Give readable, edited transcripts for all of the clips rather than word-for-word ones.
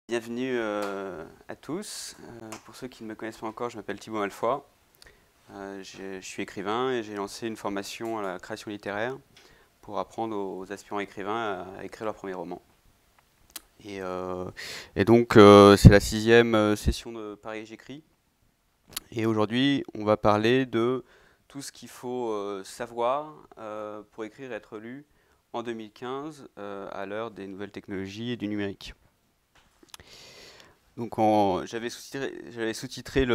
Bienvenue à tous. Pour ceux qui ne me connaissent pas encore, je m'appelle Thibaut Malfoy. Je suis écrivain et j'ai lancé une formation à la création littéraire pour apprendre aux aspirants écrivains à écrire leur premier roman. Et donc, c'est la 6e session de Paris J'écris. Et aujourd'hui, on va parler de tout ce qu'il faut savoir pour écrire et être lu en 2015 à l'heure des nouvelles technologies et du numérique. Donc j'avais sous-titré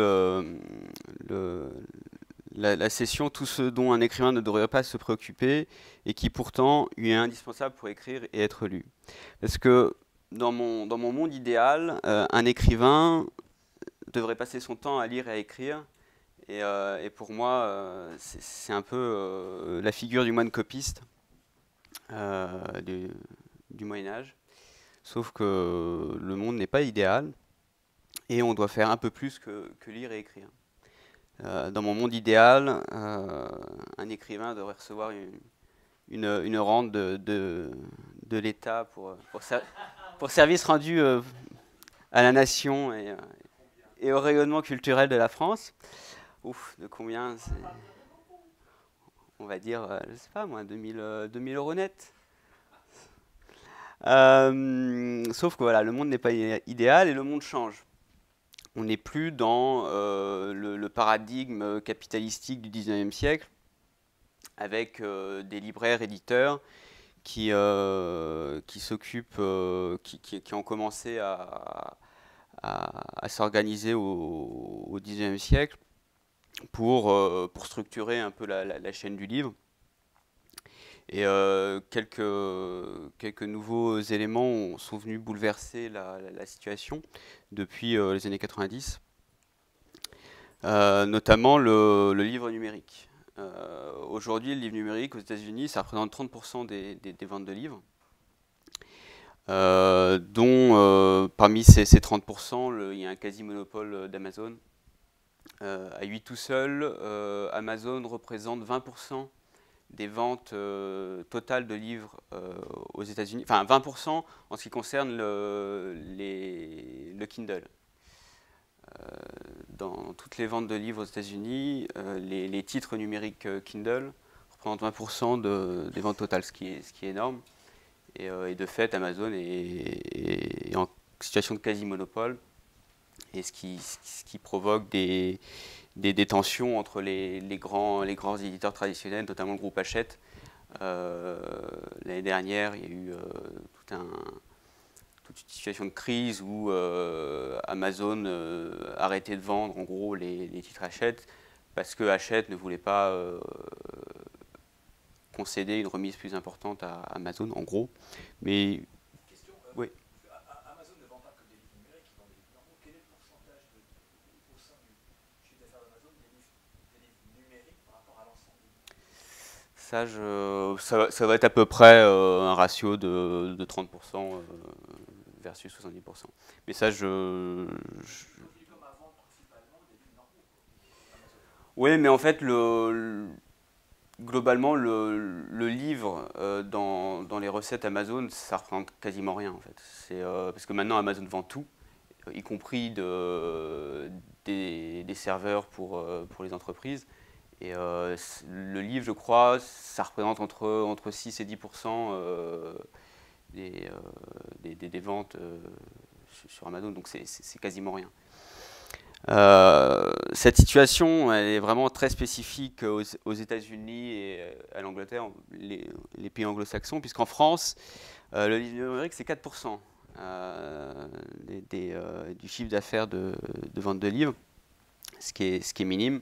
la session Tout ce dont un écrivain ne devrait pas se préoccuper et qui pourtant lui est indispensable pour écrire et être lu. Parce que dans mon monde idéal, un écrivain devrait passer son temps à lire et à écrire. Et pour moi, c'est un peu la figure du moine copiste du Moyen-Âge. Sauf que le monde n'est pas idéal. Et on doit faire un peu plus que lire et écrire. Dans mon monde idéal, un écrivain devrait recevoir une rente de l'État pour service rendu à la nation et au rayonnement culturel de la France. Ouf, de combien on va dire, je ne sais pas moi, 2000 euros net. Sauf que voilà, le monde n'est pas idéal et le monde change. On n'est plus dans le paradigme capitalistique du 19e siècle, avec des libraires éditeurs qui s'occupent, qui ont commencé à s'organiser au 19e siècle pour structurer un peu la chaîne du livre. Et quelques nouveaux éléments sont venus bouleverser la situation depuis les années 90, notamment le livre numérique. Aujourd'hui, le livre numérique aux États-Unis, ça représente 30% des ventes de livres, dont parmi ces 30%, il y a un quasi-monopole d'Amazon. À lui tout seul, Amazon représente 20% des ventes totales de livres aux États-Unis, enfin 20% en ce qui concerne le Kindle. Dans toutes les ventes de livres aux États-Unis, les titres numériques Kindle représentent 20% des ventes totales, ce qui est énorme. Et de fait, Amazon est en situation de quasi-monopole, et ce qui provoque des tensions entre les grands éditeurs traditionnels, notamment le groupe Hachette. L'année dernière, il y a eu toute une situation de crise où Amazon arrêtait de vendre en gros les titres Hachette parce que Hachette ne voulait pas concéder une remise plus importante à Amazon en gros. Mais Question, oui. Amazon ne vend pas que des livres numériques, ils vendent des livres normaux. Quel est le pourcentage au sein du chiffre d'affaires d'Amazon des livres numériques par rapport à l'ensemble des livres? Ça va être à peu près un ratio de 30% versus 70%. Mais ça, Donc il est comme à vendre principalement des livres normaux, Amazon. oui, mais en fait, globalement, le livre dans les recettes Amazon, ça représente quasiment rien en fait. Parce que maintenant Amazon vend tout, y compris des serveurs pour les entreprises. Et le livre, je crois, ça représente entre 6 et 10% des ventes sur Amazon, donc c'est quasiment rien. Cette situation, elle est vraiment très spécifique aux États-Unis et à l'Angleterre, les pays anglo-saxons, puisqu'en France, le livre numérique, c'est 4% du chiffre d'affaires de vente de livres, ce qui est minime.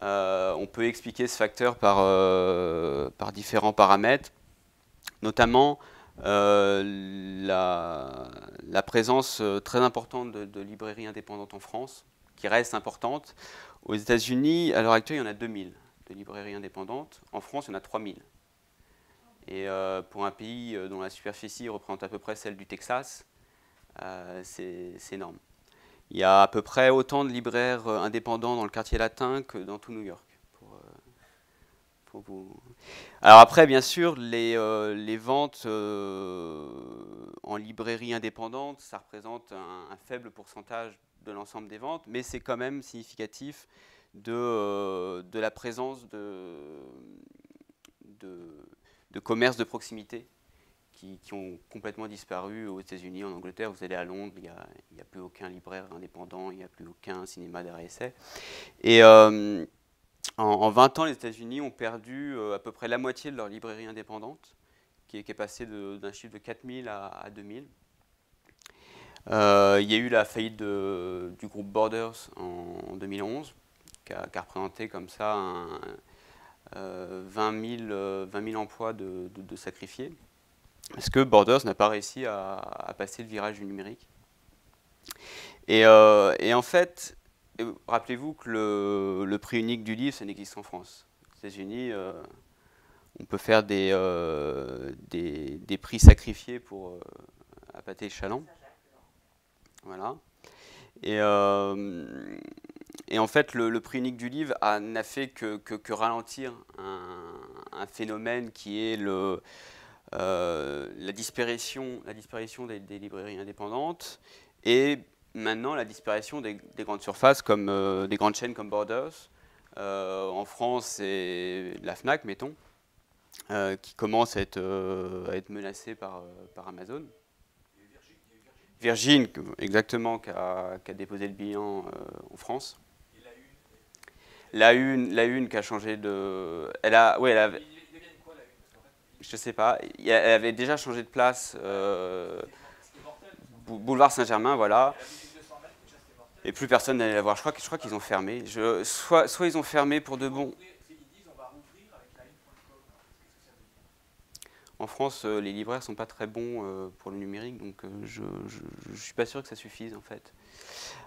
On peut expliquer ce facteur par différents paramètres, notamment la présence très importante de librairies indépendantes en France, qui reste importante. Aux États-Unis, à l'heure actuelle, il y en a 2000 de librairies indépendantes. En France, il y en a 3000. Et pour un pays dont la superficie représente à peu près celle du Texas, c'est énorme. Il y a à peu près autant de libraires indépendants dans le quartier latin que dans tout New York. Alors après, bien sûr, les ventes en en librairie indépendante, ça représente un faible pourcentage de l'ensemble des ventes, mais c'est quand même significatif de la présence de commerces de proximité qui ont complètement disparu aux États-Unis, en Angleterre. Vous allez à Londres, il n'y a plus aucun libraire indépendant, il n'y a plus aucun cinéma d'art et essai. Et en 20 ans, les États-Unis ont perdu à peu près la moitié de leur librairie indépendante, qui est passée d'un chiffre de 4000 à 2000. Il y a eu la faillite du groupe Borders en 2011, qui a représenté comme ça 20 000 emplois de sacrifiés. Parce que Borders n'a pas réussi à passer le virage du numérique. Et en fait, rappelez-vous que le prix unique du livre, ça n'existe qu'en France. Aux États-Unis, on peut faire des prix sacrifiés pour appâter le chaland. Voilà. Et en fait, le prix unique du livre n'a fait que ralentir un phénomène qui est la disparition des librairies indépendantes et maintenant la disparition des grandes surfaces comme des grandes chaînes comme Borders. En France, c'est la Fnac, mettons, qui commence à être menacée par Amazon. Virgin, exactement, qui a déposé le bilan en France. Et la une qui a changé de... Je sais pas. Elle avait déjà changé de place. Boulevard Saint-Germain, voilà. Et plus personne n'allait la voir. Je crois qu'ils ont fermé. Soit ils ont fermé pour de bon. En France, les libraires sont pas très bons pour le numérique, donc je suis pas sûr que ça suffise en fait.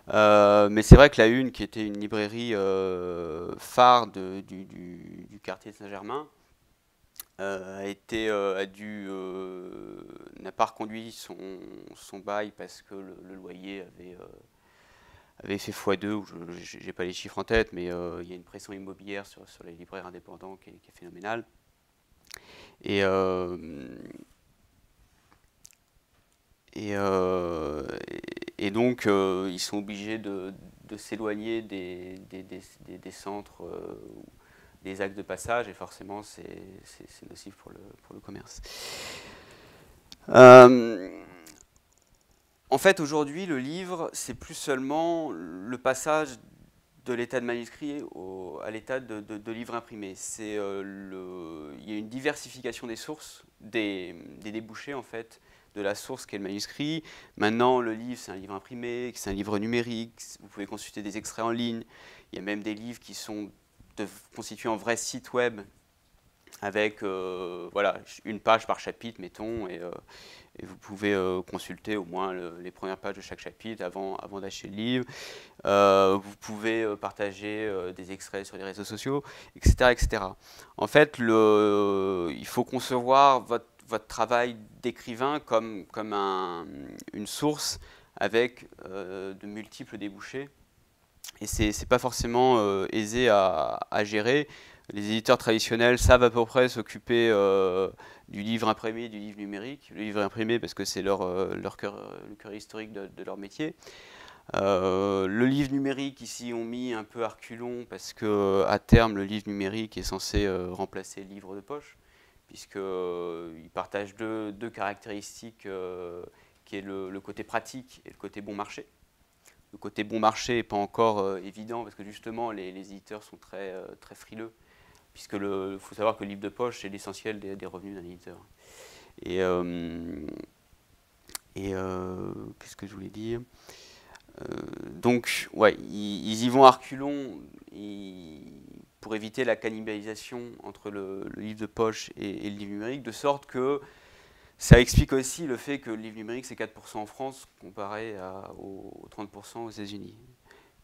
Mais c'est vrai que la Une, qui était une librairie phare du quartier de Saint-Germain, n'a pas reconduit son bail parce que le loyer avait fait x2, ou je n'ai pas les chiffres en tête, mais il y a une pression immobilière sur les libraires indépendants qui est phénoménale. Et donc, ils sont obligés de s'éloigner des centres, des axes de passage, et forcément, c'est nocif pour le commerce. En fait, aujourd'hui, le livre, c'est plus seulement le passage de l'état de manuscrit à l'état de livre imprimé. Il y a une diversification des sources, des débouchés en fait, de la source qu'est le manuscrit. Maintenant, le livre, c'est un livre imprimé, c'est un livre numérique, vous pouvez consulter des extraits en ligne. Il y a même des livres qui sont constitués en vrais sites web, avec voilà, une page par chapitre, mettons, et vous pouvez consulter au moins les premières pages de chaque chapitre avant d'acheter le livre. Vous pouvez partager des extraits sur les réseaux sociaux, etc. etc. En fait, il faut concevoir votre travail d'écrivain comme une source avec de multiples débouchés. Et c'est pas forcément aisé à gérer. Les éditeurs traditionnels savent à peu près s'occuper du livre imprimé et du livre numérique. Le livre imprimé parce que c'est le cœur historique de leur métier. Le livre numérique, ici, ont mis un peu à reculons parce qu'à terme, le livre numérique est censé remplacer le livre de poche, puisqu'il partage deux caractéristiques qui est le côté pratique et le côté bon marché. Le côté bon marché n'est pas encore évident parce que justement, les éditeurs sont très frileux, puisque faut savoir que le livre de poche, c'est l'essentiel des revenus d'un éditeur. Et qu'est-ce que je voulais dire ? Donc, ouais, ils y vont à reculons pour éviter la cannibalisation entre le livre de poche et le livre numérique, de sorte que ça explique aussi le fait que le livre numérique, c'est 4% en France, comparé aux 30% aux États-Unis.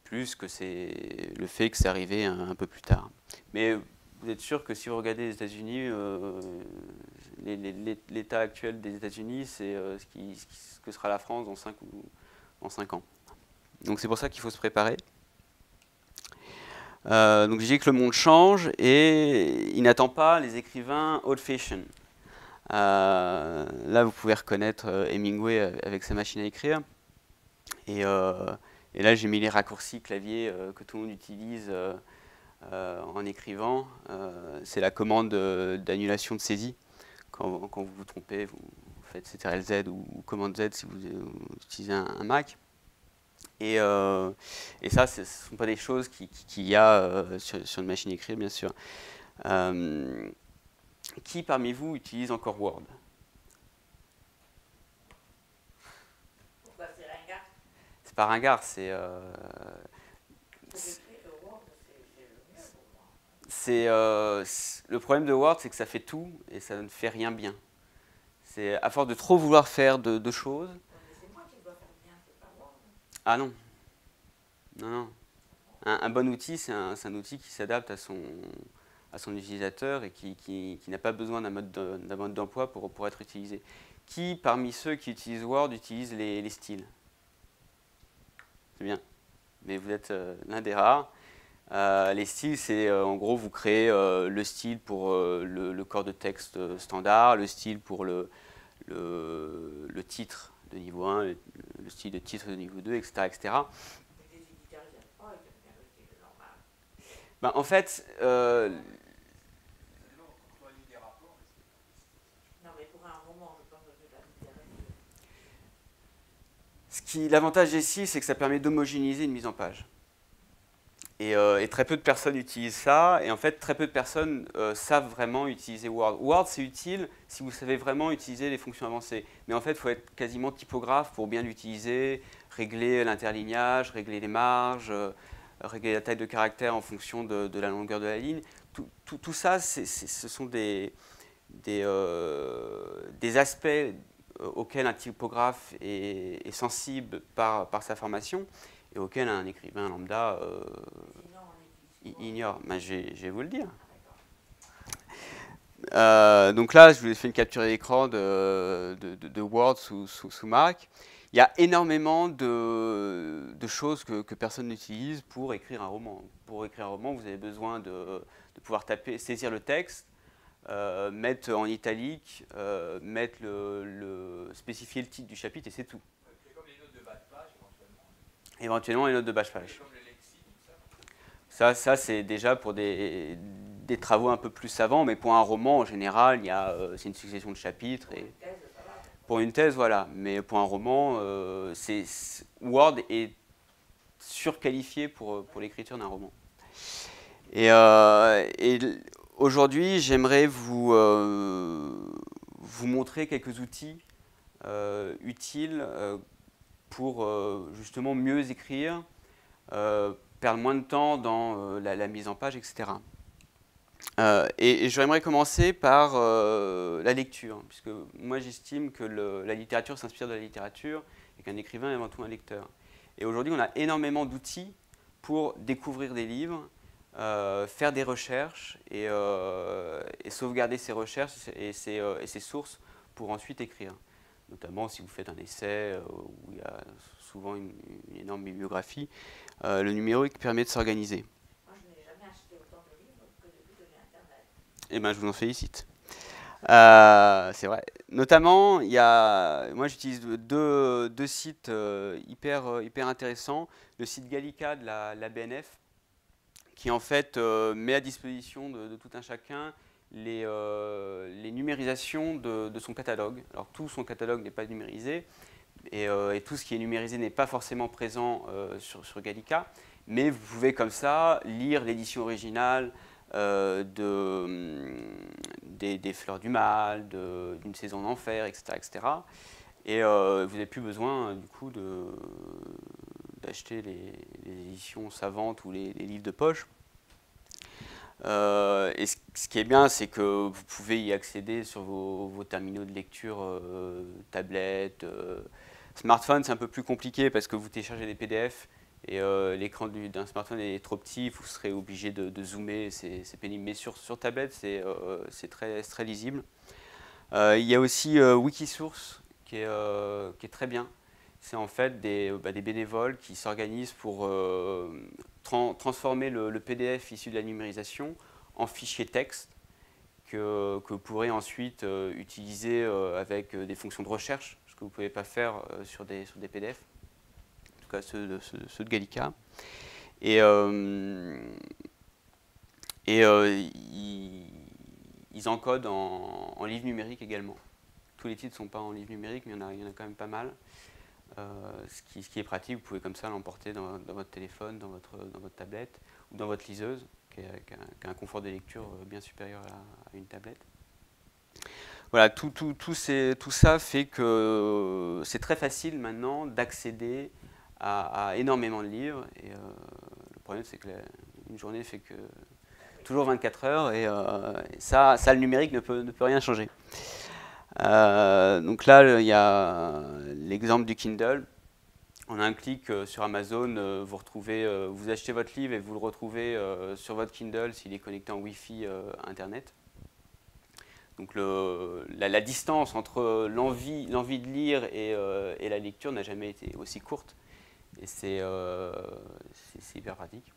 Plus que c'est le fait que c'est arrivé un peu plus tard. Mais vous êtes sûr que si vous regardez les États-Unis, l'état actuel des États-Unis, c'est ce que sera la France dans 5 ans. Donc c'est pour ça qu'il faut se préparer. Donc je dis que le monde change et il n'attend pas les écrivains old-fashioned. Là, vous pouvez reconnaître Hemingway avec sa machine à écrire. Et là, j'ai mis les raccourcis clavier que tout le monde utilise en écrivant. C'est la commande d'annulation de saisie. Quand vous vous trompez, vous faites CTRL-Z ou commande Z si vous utilisez un Mac. Et ça, ce ne sont pas des choses qu'il y a sur une machine à écrire, bien sûr. Qui parmi vous utilise encore Word? Pourquoi c'est ringard? C'est pas ringard, c'est le problème de Word, c'est que ça fait tout et ça ne fait rien bien. C'est à force de trop vouloir faire de choses. Mais c'est moi qui dois faire bien, c'est pas Word. Ah non, non, non. Un bon outil, c'est un outil qui s'adapte à son utilisateur et qui n'a pas besoin d'un mode d'emploi pour être utilisé. Qui, parmi ceux qui utilisent Word, utilise les styles? C'est bien, mais vous êtes l'un des rares. Les styles, c'est en gros, vous créez le style pour le corps de texte standard, le style pour le titre de niveau 1, le style de titre de niveau 2, etc. etc. Mais les éditeurs, ils n'aiment pas, ils aiment bien le style normal. Ben, en fait, Non, mais pour un roman, je pense que c'est de la littérature. l'avantage des styles, c'est que ça permet d'homogénéiser une mise en page. Et très peu de personnes utilisent ça, et en fait très peu de personnes savent vraiment utiliser Word. Word, c'est utile si vous savez vraiment utiliser les fonctions avancées, mais en fait il faut être quasiment typographe pour bien l'utiliser, régler l'interlignage, régler les marges, régler la taille de caractère en fonction de la longueur de la ligne. Tout ça, ce sont des aspects auxquels un typographe est sensible par sa formation, et auquel un écrivain lambda ignore. Ben, je vais vous le dire. Donc là, je vous ai fait une capture d'écran de Word sous Mac. Il y a énormément de choses que personne n'utilise pour écrire un roman. Pour écrire un roman, vous avez besoin de pouvoir saisir le texte, mettre en italique, spécifier le titre du chapitre, et c'est tout. Éventuellement les notes de bas de page. Ça c'est déjà pour des travaux un peu plus savants, mais pour un roman, en général, c'est une succession de chapitres. Et pour une thèse, voilà. Mais pour un roman, Word est surqualifié pour l'écriture d'un roman. Et aujourd'hui, j'aimerais vous montrer quelques outils utiles pour justement mieux écrire, perdre moins de temps dans la mise en page, etc. Et j'aimerais commencer par la lecture, puisque moi j'estime que la littérature s'inspire de la littérature et qu'un écrivain est avant tout un lecteur. Et aujourd'hui, on a énormément d'outils pour découvrir des livres, faire des recherches et sauvegarder ces recherches et ces sources pour ensuite écrire. Notamment si vous faites un essai où il y a souvent une énorme bibliographie, le numérique permet de s'organiser. Moi, je n'ai jamais acheté autant de livres que depuis que j'ai Internet. Eh bien, je vous en félicite. C'est vrai. Notamment, moi j'utilise deux sites hyper intéressants. Le site Gallica de la BNF, qui en fait met à disposition de tout un chacun les numérisations de son catalogue. Alors tout son catalogue n'est pas numérisé, et tout ce qui est numérisé n'est pas forcément présent sur Gallica, mais vous pouvez comme ça lire l'édition originale des Fleurs du Mal, d'une Saison d'Enfer, etc., etc. Et vous n'avez plus besoin du coup d'acheter les éditions savantes ou les livres de poche. Et ce qui est bien, c'est que vous pouvez y accéder sur vos terminaux de lecture, tablettes, smartphone. C'est un peu plus compliqué parce que vous téléchargez des PDF et l'écran d'un smartphone est trop petit, vous serez obligé de zoomer, c'est pénible. Mais sur tablette, c'est très lisible. Il y a aussi Wikisource qui est très bien. C'est en fait des bénévoles qui s'organisent pour transformer le PDF issu de la numérisation en fichier texte que vous pourrez ensuite utiliser avec des fonctions de recherche, ce que vous ne pouvez pas faire sur des PDF, en tout cas ceux de Gallica. Et ils encodent en livre numérique également. Tous les titres ne sont pas en livre numérique, mais il y en a quand même pas mal. Ce qui est pratique, vous pouvez comme ça l'emporter dans votre téléphone, dans votre tablette ou dans votre liseuse, qui a un confort de lecture bien supérieur à une tablette. Voilà, tout ça fait que c'est très facile maintenant d'accéder à énormément de livres. Et le problème, c'est que une journée fait que toujours 24 heures, et ça, le numérique ne peut rien changer. Donc là, il y a l'exemple du Kindle. En un clic sur Amazon, vous achetez votre livre et vous le retrouvez sur votre Kindle s'il est connecté en Wi-Fi Internet. Donc la distance entre l'envie de lire et la lecture n'a jamais été aussi courte. Et c'est hyper pratique.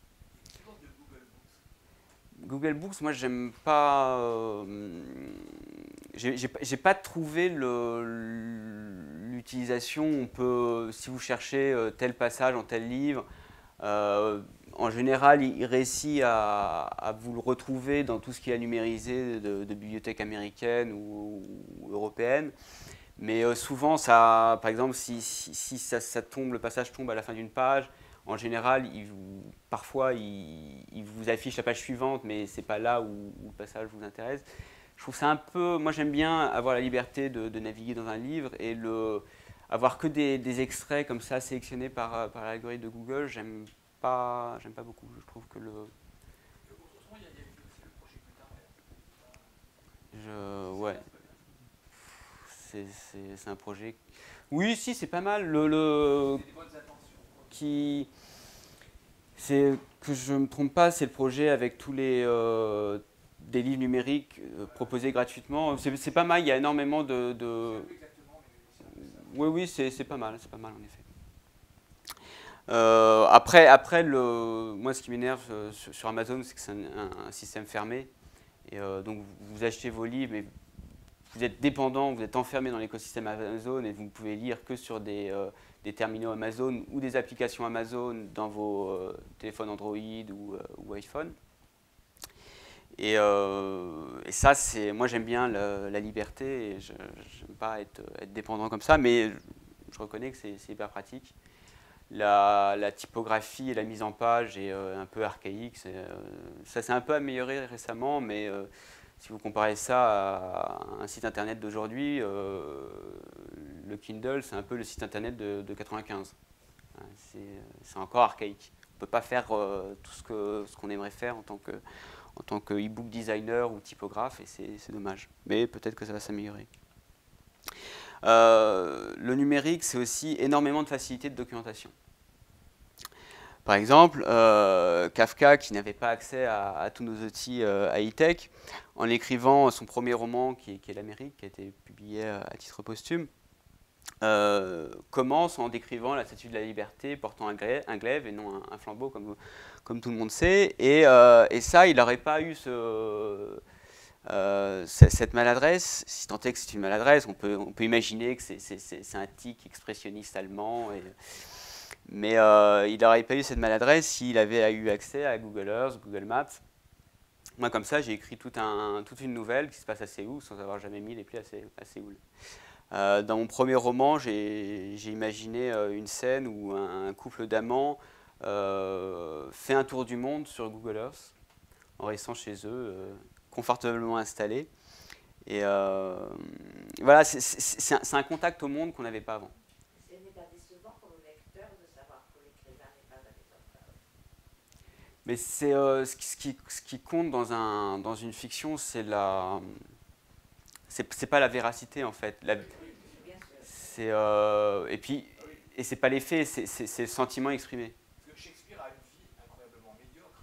Google Books, moi j'aime pas. J'ai pas trouvé l'utilisation. On peut, si vous cherchez tel passage en tel livre, en général, il réussit à vous le retrouver dans tout ce qui est numérisé de bibliothèques américaines ou européennes. Mais souvent, par exemple, si le passage tombe à la fin d'une page, en général, parfois, il vous affiche la page suivante, mais ce n'est pas là où le passage vous intéresse. Je trouve ça un peu... Moi, j'aime bien avoir la liberté de naviguer dans un livre, et avoir que des extraits comme ça sélectionnés par l'algorithme de Google, j'aime pas beaucoup. Je trouve que Autrement, il y a aussi le projet Gutenberg. ouais. C'est un projet... Oui, si, c'est pas mal. C'est des bonnes intentions. Que je ne me trompe pas, c'est le projet avec tous des livres numériques proposés gratuitement. C'est pas mal, il y a énormément de... Oui, c'est pas mal en effet. Après moi, ce qui m'énerve sur Amazon, c'est que c'est un système fermé. Et donc, vous achetez vos livres, mais vous êtes dépendant, vous êtes enfermé dans l'écosystème Amazon, et vous ne pouvez lire que sur des terminaux Amazon ou des applications Amazon dans vos téléphones Android ou iPhone. Et ça, moi j'aime bien la liberté, et je n'aime pas être dépendant comme ça, mais je reconnais que c'est hyper pratique. La typographie et la mise en page est un peu archaïque. Ça s'est un peu amélioré récemment, mais si vous comparez ça à un site internet d'aujourd'hui, le Kindle, c'est un peu le site internet de 95. C'est encore archaïque. On ne peut pas faire tout ce qu'on aimerait faire en tant que e-book designer ou typographe, et c'est dommage. Mais peut-être que ça va s'améliorer. Le numérique, c'est aussi énormément de facilité de documentation. Par exemple, Kafka, qui n'avait pas accès à tous nos outils high-tech, en écrivant son premier roman, qui est l'Amérique, qui a été publié à titre posthume, commence en décrivant la Statue de la Liberté portant un glaive et non un flambeau, comme tout le monde sait. Et ça, il n'aurait pas eu cette maladresse, si tant est que c'est une maladresse. On peut imaginer que c'est un tic expressionniste allemand, mais il n'aurait pas eu cette maladresse s'il avait eu accès à Google Earth, Google Maps. Moi, comme ça, j'ai écrit toute une nouvelle qui se passe à Séoul sans avoir jamais mis les pieds à Séoul. Dans mon premier roman, j'ai imaginé une scène où un couple d'amants fait un tour du monde sur Google Earth en restant chez eux, confortablement installés. Et voilà, c'est un contact au monde qu'on n'avait pas avant. Ce n'est pas décevant pour le lecteur de savoir que l'écrivain n'est pas avec l'auteur. Mais ce qui compte dans une fiction, c'est pas la véracité en fait. Et c'est pas les faits, c'est le sentiment exprimé. Parce que Shakespeare a une vie incroyablement médiocre.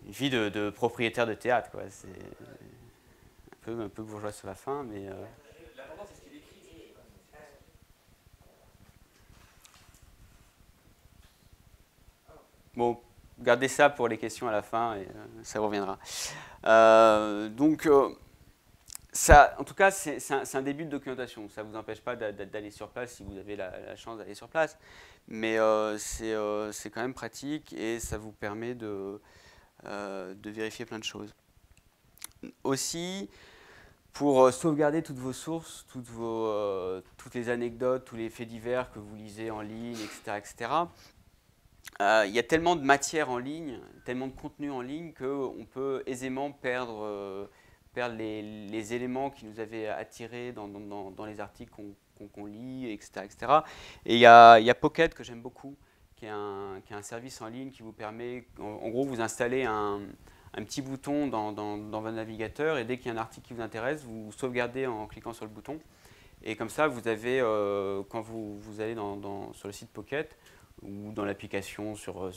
Une vie de propriétaire de théâtre, quoi. C'est un peu bourgeois sur la fin, mais... L'important, c'est ce qu'il écrit. Bon, Gardez ça pour les questions à la fin et ça reviendra. Ça, en tout cas, c'est un début de documentation. Ça ne vous empêche pas d'aller sur place si vous avez la chance d'aller sur place. Mais c'est quand même pratique et ça vous permet de vérifier plein de choses. Aussi, pour sauvegarder toutes vos sources, toutes les anecdotes, tous les faits divers que vous lisez en ligne, etc., il y a tellement de matière en ligne, tellement de contenu en ligne qu'on peut aisément perdre les éléments qui nous avaient attirés dans les articles qu'on lit, etc., etc. Et il y a Pocket que j'aime beaucoup, qui est un service en ligne qui vous permet, en gros, vous installez un petit bouton dans votre navigateur et dès qu'il y a un article qui vous intéresse, vous sauvegardez en cliquant sur le bouton. Et comme ça, vous avez, quand vous allez sur le site Pocket ou dans l'application sur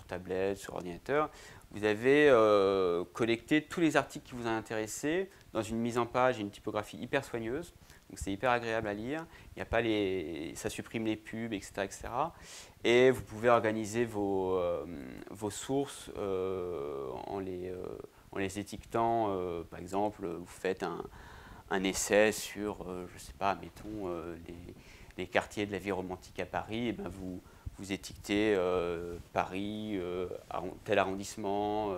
tablette, sur ordinateur, vous avez collecté tous les articles qui vous ont intéressé dans une mise en page et une typographie hyper soigneuse. Donc c'est hyper agréable à lire. Il y a pas ça supprime les pubs, etc., etc. Et vous pouvez organiser vos sources en les étiquetant. Par exemple, vous faites un essai sur, je ne sais pas, mettons les quartiers de la vie romantique à Paris. Et ben vous étiquetez Paris, tel arrondissement,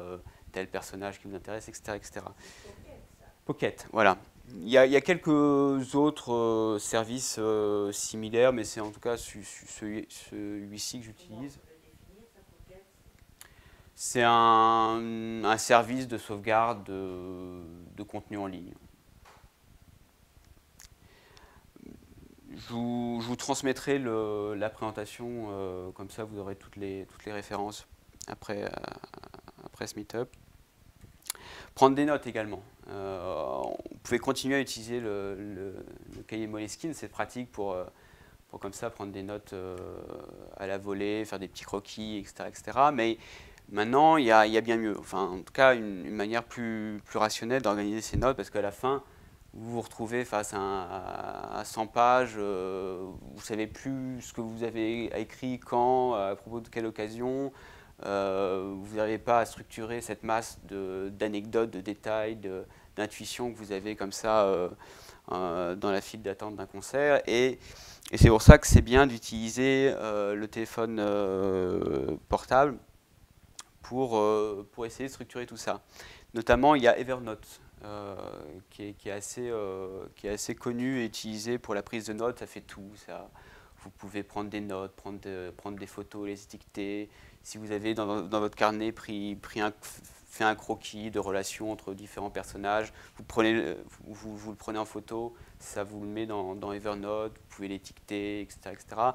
tel personnage qui vous intéresse, etc., etc. Pocket, voilà. Il y a quelques autres services similaires, mais c'est en tout cas celui-ci que j'utilise. C'est un service de sauvegarde de contenu en ligne. Je vous transmettrai la présentation, comme ça vous aurez toutes les références après ce meet-up. Prendre des notes également. Vous pouvez continuer à utiliser le cahier Moleskine, c'est pratique pour comme ça prendre des notes à la volée, faire des petits croquis, etc., etc. Mais maintenant, il y a bien mieux. Enfin, en tout cas, une manière plus rationnelle d'organiser ces notes, parce qu'à la fin, vous vous retrouvez face à 100 pages, vous ne savez plus ce que vous avez écrit, quand, à propos de quelle occasion. Vous n'arrivez pas à structurer cette masse d'anecdotes, de détails, d'intuitions que vous avez comme ça dans la file d'attente d'un concert. Et c'est pour ça que c'est bien d'utiliser le téléphone portable pour essayer de structurer tout ça. Notamment, il y a Evernote, qui est assez connu et utilisé pour la prise de notes. Ça fait tout. Vous pouvez prendre des notes, prendre des photos, les étiqueter. Si vous avez dans votre carnet fait un croquis de relation entre différents personnages, vous le prenez en photo, ça vous le met dans Evernote, vous pouvez l'étiqueter, etc., etc.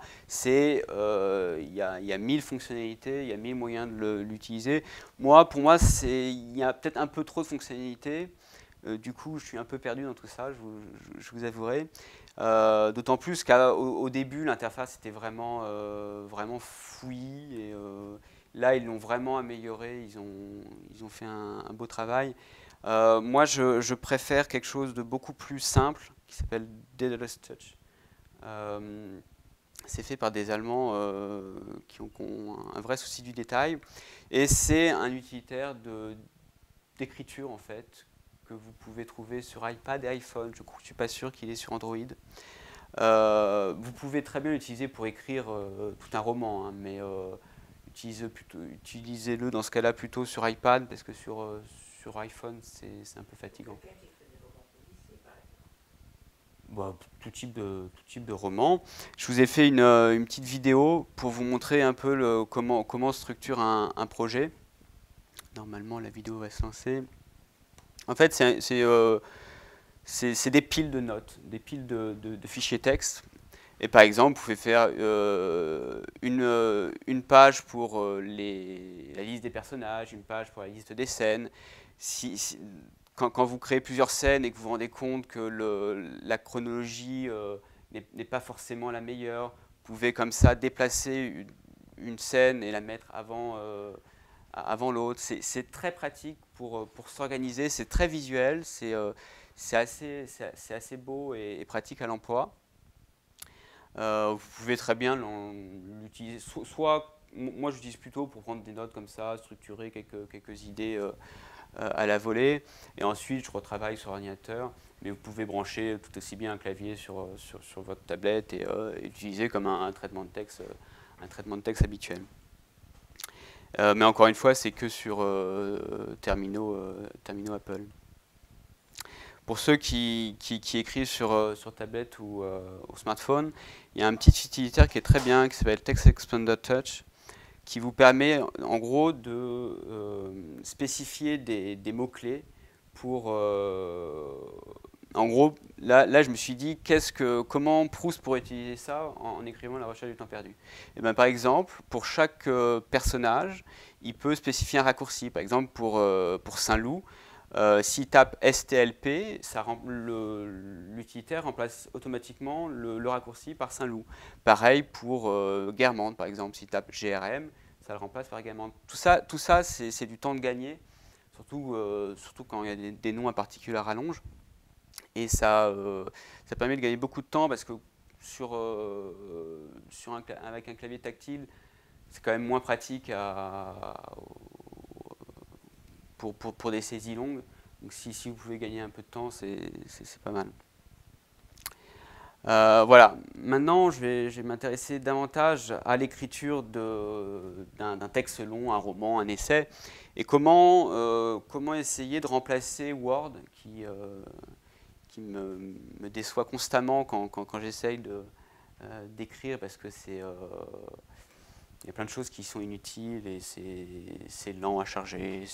Il y a 1000 fonctionnalités, il y a 1000 moyens de l'utiliser. Pour moi, il y a peut-être un peu trop de fonctionnalités. Du coup, je suis un peu perdu dans tout ça, je vous avouerai. D'autant plus qu'au début, l'interface était vraiment fouillis. Et là, ils l'ont vraiment amélioré. Ils ont fait un beau travail. Moi, je préfère quelque chose de beaucoup plus simple qui s'appelle Daedalus Touch. C'est fait par des Allemands qui ont un vrai souci du détail. Et c'est un utilitaire d'écriture, en fait, que vous pouvez trouver sur iPad et iPhone. Je ne suis pas sûr qu'il est sur Android. Vous pouvez très bien l'utiliser pour écrire tout un roman, hein, mais utilisez-le dans ce cas-là plutôt sur iPad, parce que sur iPhone, c'est un peu fatigant. Bon, tout type de roman. Je vous ai fait une petite vidéo pour vous montrer un peu comment on structure un projet. Normalement, la vidéo va se lancer. En fait, c'est des piles de notes, des piles de fichiers texte. Et par exemple, vous pouvez faire une page pour la liste des personnages, une page pour la liste des scènes. Quand vous créez plusieurs scènes et que vous vous rendez compte que la chronologie n'est pas forcément la meilleure, vous pouvez comme ça déplacer une scène et la mettre avant l'autre. C'est très pratique pour s'organiser, c'est très visuel, c'est assez beau et pratique à l'emploi. Vous pouvez très bien l'utiliser soit moi j'utilise plutôt pour prendre des notes comme ça, structurer quelques idées à la volée, et ensuite je retravaille sur ordinateur, mais vous pouvez brancher tout aussi bien un clavier sur votre tablette et utiliser comme un traitement de texte habituel. Mais encore une fois, c'est que sur terminaux Apple. Pour ceux qui écrivent sur tablette ou smartphone, il y a un petit utilitaire qui est très bien, qui s'appelle Text Expander Touch, qui vous permet en gros de spécifier des mots-clés pour... en gros, là, je me suis dit, comment Proust pourrait utiliser ça en écrivant La recherche du temps perdu. Et bien, par exemple, pour chaque personnage, il peut spécifier un raccourci. Par exemple, pour Saint-Loup, s'il tape STLP, l'utilitaire remplace automatiquement le raccourci par Saint-Loup. Pareil pour Guermantes, par exemple, s'il tape GRM, ça le remplace par Guermantes. Tout ça c'est du temps de gagner, surtout quand il y a des noms à particulière rallonge. Et ça permet de gagner beaucoup de temps parce que avec un clavier tactile, c'est quand même moins pratique pour des saisies longues. Donc si vous pouvez gagner un peu de temps, c'est pas mal. Voilà, maintenant je vais m'intéresser davantage à l'écriture d'un texte long, un roman, un essai, et comment essayer de remplacer Word qui me déçoit constamment quand j'essaye d'écrire, parce que il y a plein de choses qui sont inutiles et c'est lent à charger.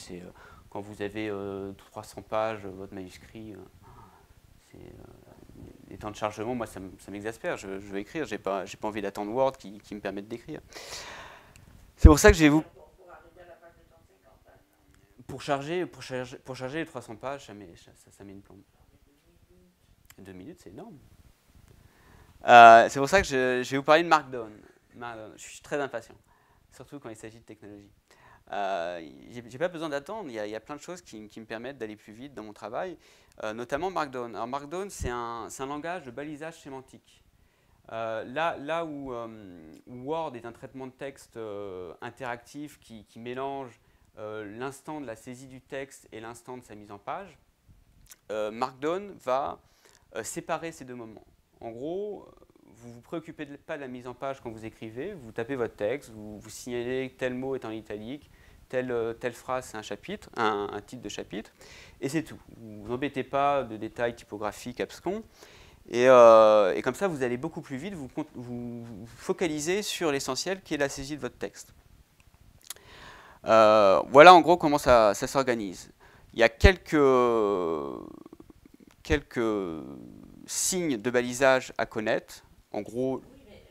Quand vous avez 300 pages, votre manuscrit, les temps de chargement, moi ça m'exaspère. Je veux écrire, j'ai pas envie d'attendre Word qui me permette d'écrire. C'est pour ça que je vais vous... Pour charger les 300 pages, ça met une plombe. 2 minutes, c'est énorme. C'est pour ça que je vais vous parler de Markdown. Je suis très impatient, surtout quand il s'agit de technologie. J'ai pas besoin d'attendre, il y a plein de choses qui me permettent d'aller plus vite dans mon travail, notamment Markdown. Alors Markdown, c'est un langage de balisage sémantique. Là où Word est un traitement de texte interactif qui mélange l'instant de la saisie du texte et l'instant de sa mise en page, Markdown va séparer ces deux moments. En gros, vous ne vous préoccupez pas de la mise en page quand vous écrivez, vous tapez votre texte, vous signalez que tel mot est en italique, telle phrase c'est un chapitre, un titre de chapitre, et c'est tout. Vous vous embêtez pas de détails typographiques abscons, et comme ça vous allez beaucoup plus vite, vous focalisez sur l'essentiel qui est la saisie de votre texte. Voilà en gros comment ça s'organise. Il y a quelques signes de balisage à connaître. En gros... Oui, mais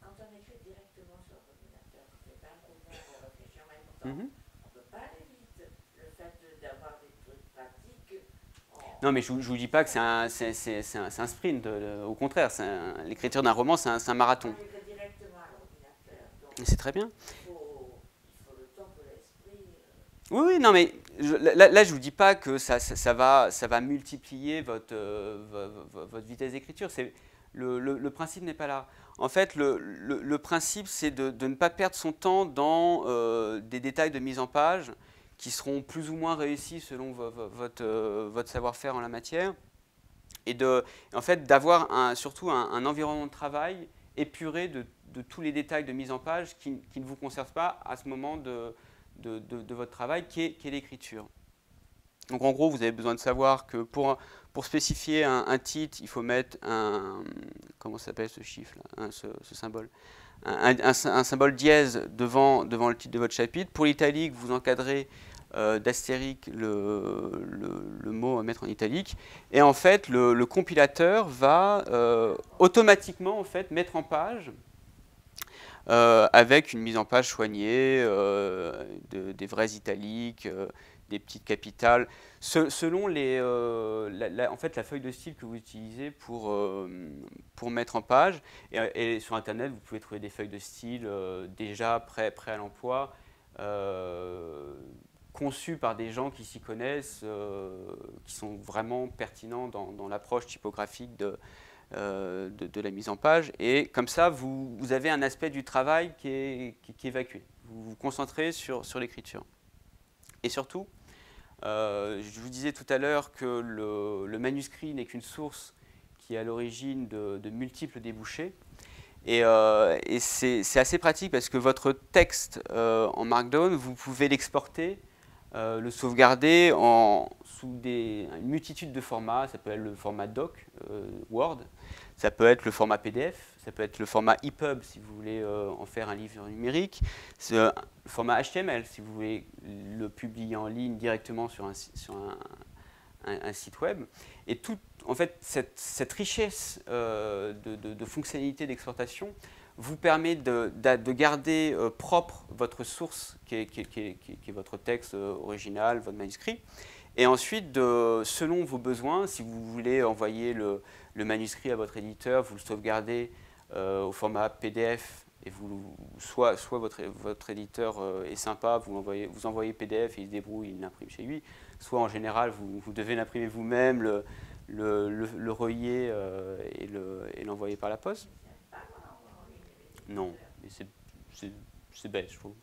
quand on écrit directement sur l'ordinateur, c'est pas un problème de réfléchir en même temps. On ne peut pas aller vite. Le fait d'avoir des trucs pratiques... Non, mais je ne vous dis pas que c'est un sprint. Au contraire, l'écriture d'un roman, c'est un marathon. On écrit directement à l'ordinateur. C'est très bien. Il faut le temps que l'esprit... Oui, non, mais là, je ne vous dis pas que ça va multiplier votre vitesse d'écriture. Le principe n'est pas là. En fait, le principe, c'est de ne pas perdre son temps dans des détails de mise en page qui seront plus ou moins réussis selon votre savoir-faire en la matière. Et en fait, d'avoir surtout un environnement de travail épuré de tous les détails de mise en page qui ne vous conservent pas à ce moment de votre travail, qui est l'écriture. Donc en gros, vous avez besoin de savoir que pour spécifier un titre, il faut mettre comment s'appelle ce chiffre là, ce symbole, un symbole dièse devant le titre de votre chapitre. Pour l'italique, vous encadrez d'astérisque le mot à mettre en italique. Et en fait, le compilateur va automatiquement en fait, mettre en page avec une mise en page soignée, des vrais italiques, des petites capitales, selon en fait, la feuille de style que vous utilisez pour mettre en page. Et sur Internet, vous pouvez trouver des feuilles de style déjà prêts à l'emploi, conçues par des gens qui s'y connaissent, qui sont vraiment pertinents dans l'approche typographique de la mise en page. Et comme ça, vous avez un aspect du travail qui est évacué. Vous vous concentrez sur l'écriture. Et surtout, je vous disais tout à l'heure que le manuscrit n'est qu'une source qui est à l'origine de multiples débouchés. Et c'est assez pratique parce que votre texte en Markdown, vous pouvez l'exporter, le sauvegarder sous une multitude de formats. Ça peut être le format doc, Word, ça peut être le format PDF, ça peut être le format EPUB si vous voulez en faire un livre numérique, le format HTML si vous voulez le publier en ligne directement sur un site web. Et en fait, cette richesse de fonctionnalités d'exportation vous permet de garder propre votre source, qui est votre texte original, votre manuscrit. Et ensuite, selon vos besoins, si vous voulez envoyer le manuscrit à votre éditeur, vous le sauvegardez au format PDF, et soit votre éditeur est sympa, vous envoyez PDF et il se débrouille, il l'imprime chez lui, soit en général, vous devez l'imprimer vous-même, le relier et l'envoyer par la poste. Non, mais c'est bête, je trouve.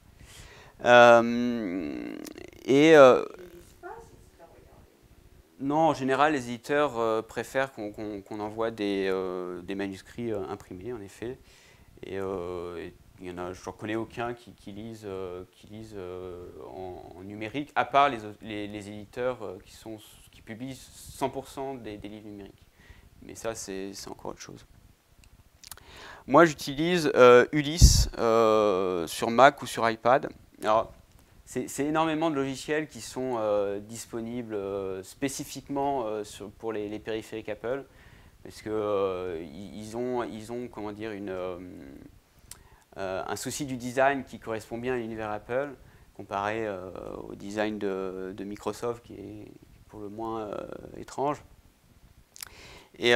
Non, en général, les éditeurs préfèrent qu'on envoie des manuscrits imprimés, en effet. Et il y en a, je ne reconnais aucun qui lisent en numérique, à part les éditeurs qui publient 100% des livres numériques. Mais ça, c'est encore autre chose. Moi, j'utilise Ulysse sur Mac ou sur iPad. Alors, c'est énormément de logiciels qui sont disponibles spécifiquement pour les périphériques Apple, parce que ils ont comment dire, un souci du design qui correspond bien à l'univers Apple, comparé au design de Microsoft, qui est pour le moins étrange. Et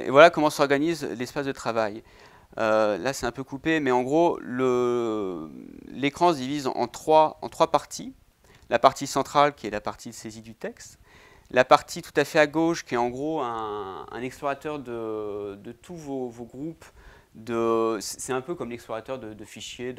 voilà comment s'organise l'espace de travail. Là, c'est un peu coupé, mais en gros, l'écran se divise en trois parties. La partie centrale, qui est la partie de saisie du texte. La partie tout à fait à gauche, qui est en gros un explorateur de tous vos groupes. C'est un peu comme l'explorateur de fichiers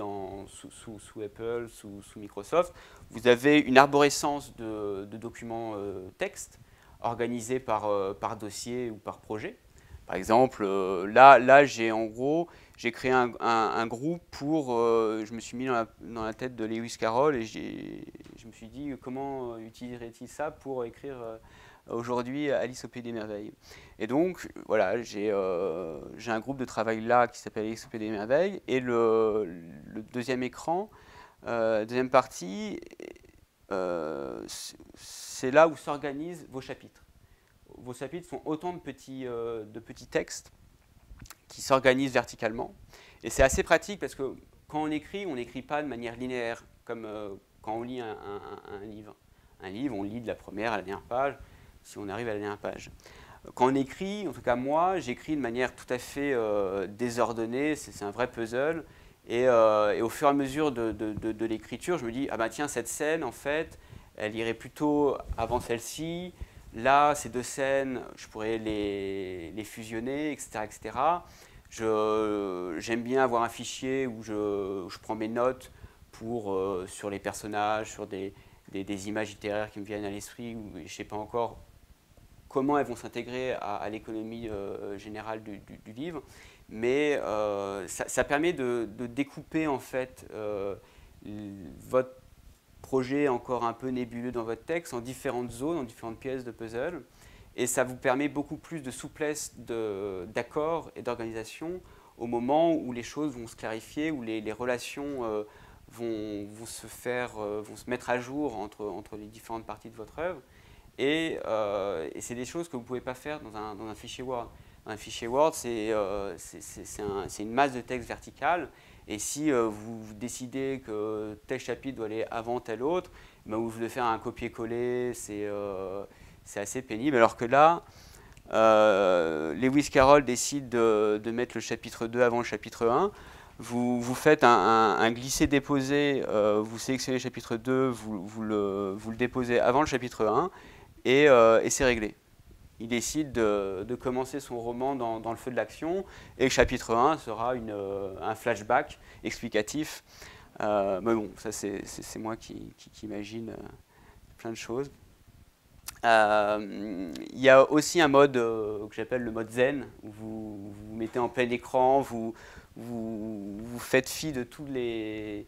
sous Apple, sous Microsoft. Vous avez une arborescence de documents texte organisés par dossier ou par projet. Par exemple, là j'ai créé un groupe pour, je me suis mis dans la tête de Lewis Carroll et je me suis dit comment utiliserait-il ça pour écrire aujourd'hui Alice au Pays des Merveilles. Et donc voilà, j'ai un groupe de travail là qui s'appelle Alice au Pays des Merveilles, et le deuxième écran, deuxième partie, c'est là où s'organisent vos chapitres. Vos chapitres sont autant de petits textes qui s'organisent verticalement. Et c'est assez pratique parce que quand on n'écrit pas de manière linéaire, comme quand on lit un livre. Un livre, on lit de la première à la dernière page, si on arrive à la dernière page. Quand on écrit, en tout cas moi, j'écris de manière tout à fait désordonnée, c'est un vrai puzzle. Et au fur et à mesure de l'écriture, je me dis, ah ben tiens, cette scène, en fait, elle irait plutôt avant celle-ci. Là, ces deux scènes, je pourrais les fusionner, etc. etc. J'aime bien avoir un fichier où je prends mes notes sur les personnages, sur des images littéraires qui me viennent à l'esprit, ou je ne sais pas encore comment elles vont s'intégrer à l'économie générale du livre. Mais ça permet de découper en fait votre projet encore un peu nébuleux dans votre texte en différentes zones, en différentes pièces de puzzle, et ça vous permet beaucoup plus de souplesse d'accord et d'organisation au moment où les choses vont se clarifier, où les relations vont se mettre à jour entre les différentes parties de votre œuvre, et c'est des choses que vous ne pouvez pas faire dans un fichier Word. Dans un fichier Word, c'est une masse de texte verticale. Et si vous décidez que tel chapitre doit aller avant tel autre, ben vous devez faire un copier-coller, c'est assez pénible. Alors que là, Lewis Carroll décide de mettre le chapitre 2 avant le chapitre 1. Vous faites un glisser-déposer, vous sélectionnez le chapitre 2, vous le déposez avant le chapitre 1, et c'est réglé. il décide de commencer son roman dans le feu de l'action, et le chapitre 1 sera un flashback explicatif. Mais bon, ça c'est moi qui imagine plein de choses. Il y a aussi un mode que j'appelle le mode zen, où vous mettez en plein écran, vous faites fi de tous les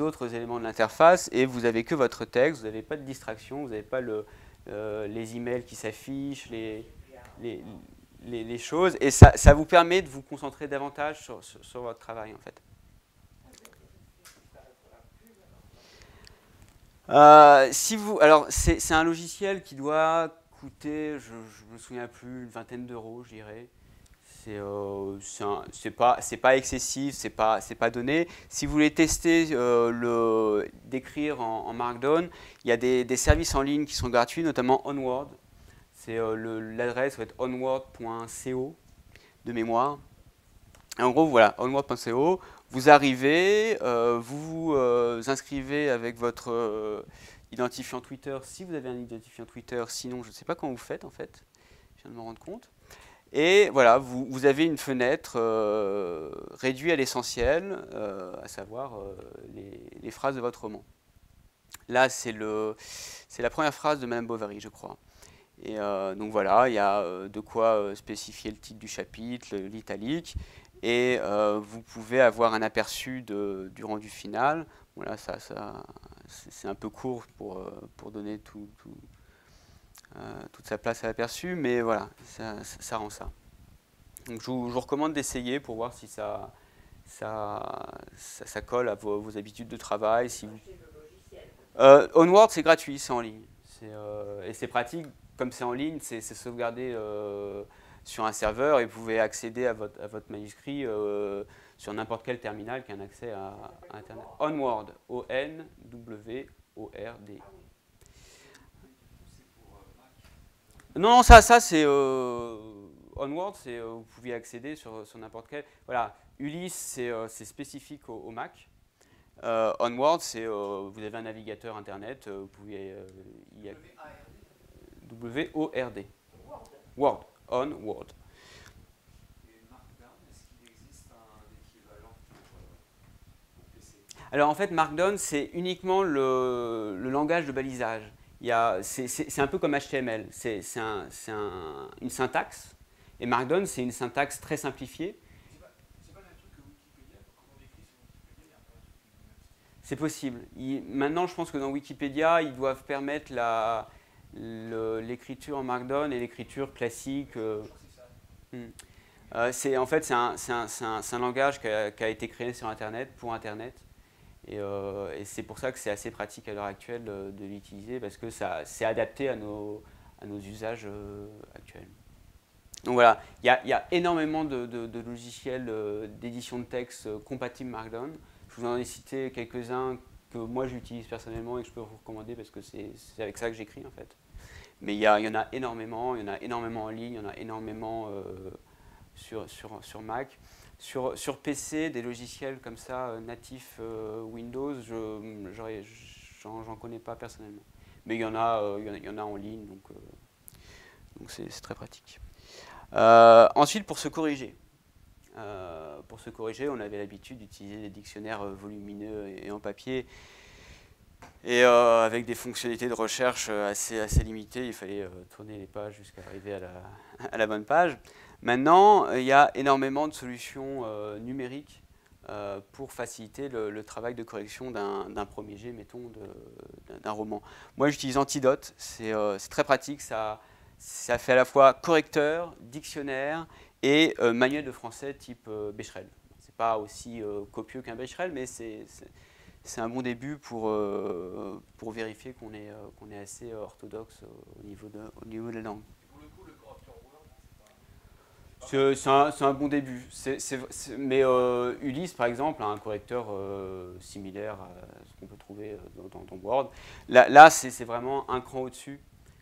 autres éléments de l'interface, et vous n'avez que votre texte, vous n'avez pas de distraction, vous n'avez pas les emails qui s'affichent, les choses, et ça vous permet de vous concentrer davantage sur votre travail en fait. Alors c'est un logiciel qui doit coûter, je me souviens plus, une vingtaine d'euros, je dirais. C'est pas excessif, c'est pas donné. Si vous voulez tester d'écrire en Markdown, il y a des services en ligne qui sont gratuits, notamment Onward. L'adresse va être onward.co de mémoire. Et en gros, voilà, onward.co. Vous arrivez, vous vous inscrivez avec votre identifiant Twitter, si vous avez un identifiant Twitter, sinon je ne sais pas comment vous faites en fait, je viens de me rendre compte. Et voilà, vous avez une fenêtre réduite à l'essentiel, à savoir les phrases de votre roman. Là, c'est la première phrase de Madame Bovary, je crois. Et donc voilà, il y a de quoi spécifier le titre du chapitre, l'italique. Et vous pouvez avoir un aperçu du rendu final. Voilà, c'est un peu court pour donner toute sa place à l'aperçu, mais voilà, ça rend ça. Donc je vous recommande d'essayer pour voir si ça colle à vos habitudes de travail. Si vous... Onward, c'est gratuit, c'est en ligne. Et c'est pratique, comme c'est en ligne, c'est sauvegardé sur un serveur, et vous pouvez accéder à votre manuscrit sur n'importe quel terminal qui a un accès à Internet. Onward, O-N-W-O-R-D. Non, ça c'est Onward, vous pouvez accéder sur n'importe quel. Voilà, Ulysse, c'est spécifique au Mac. Onward, vous avez un navigateur Internet, vous pouvez W-O-R-D. Word. Onward. Et Markdown, est-ce qu'il existe un équivalent pour PC? Alors en fait, Markdown, c'est uniquement le langage de balisage. C'est un peu comme HTML. C'est une syntaxe. Et Markdown, c'est une syntaxe très simplifiée. C'est pas le même truc que Wikipédia. Quand on écrit sur Wikipédia, il y a un peu un truc qui est même style. C'est possible. Maintenant, je pense que dans Wikipédia, ils doivent permettre l'écriture en Markdown et l'écriture classique. Je crois que c'est ça. En fait, c'est un langage qui a été créé sur Internet, pour Internet. Et c'est pour ça que c'est assez pratique à l'heure actuelle de l'utiliser, parce que c'est adapté à nos usages actuels. Donc voilà, il y a énormément de logiciels d'édition de texte compatibles Markdown. Je vous en ai cité quelques-uns que moi j'utilise personnellement et que je peux vous recommander, parce que c'est avec ça que j'écris en fait. Mais il y en a énormément, il y en a énormément en ligne, il y en a énormément sur Mac. Sur PC, des logiciels comme ça, natifs Windows, j'en connais pas personnellement. Mais il y en a en ligne, donc c'est très pratique. Ensuite, pour se corriger. On avait l'habitude d'utiliser des dictionnaires volumineux et en papier. Et avec des fonctionnalités de recherche assez limitées, il fallait tourner les pages jusqu'à arriver à la bonne page. Maintenant, il y a énormément de solutions numériques pour faciliter le travail de correction d'un premier jet, mettons, d'un roman. Moi, j'utilise Antidote, c'est très pratique, ça fait à la fois correcteur, dictionnaire et manuel de français type Becherel. C'est pas aussi copieux qu'un Becherel, mais c'est un bon début pour vérifier qu'on est assez orthodoxe au niveau de la langue. Pour le coup, le correcteur Word, C'est un bon début. Mais Ulysse, par exemple, a un correcteur similaire à ce qu'on peut trouver dans Word. Là c'est vraiment un cran au-dessus.